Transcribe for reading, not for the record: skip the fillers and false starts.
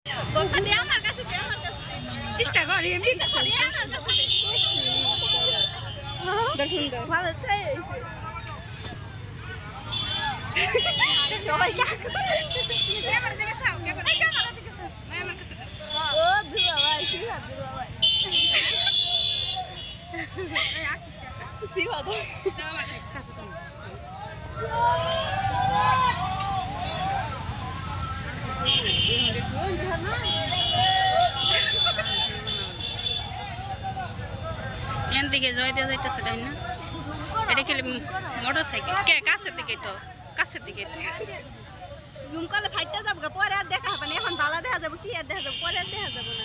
বকা দে আমার কাছে দে আমার কাছে চেষ্টা করি এমনি করি আমার কাছে দে দেখুন তো ভালো চাই সবাই কি ক্যামেরা দিকে চাও ক্যামেরা দিকে চাও না আমার কাছে ও দুলা ভাই কি হাত দুলা ভাই এই আসি সিবা দাও আমার কাছে তো এখান থেকে যাইতে যাইতেছে তাই না এটা কি মোটর সাইকেল কে কাছের দিকে তো জুম করলে ফাইটটা যাবো পরে আর দেখা হবে না এখন ডালা দেখা যাবো কি আর দেখা যাবো পরে আর দেখা যাবো না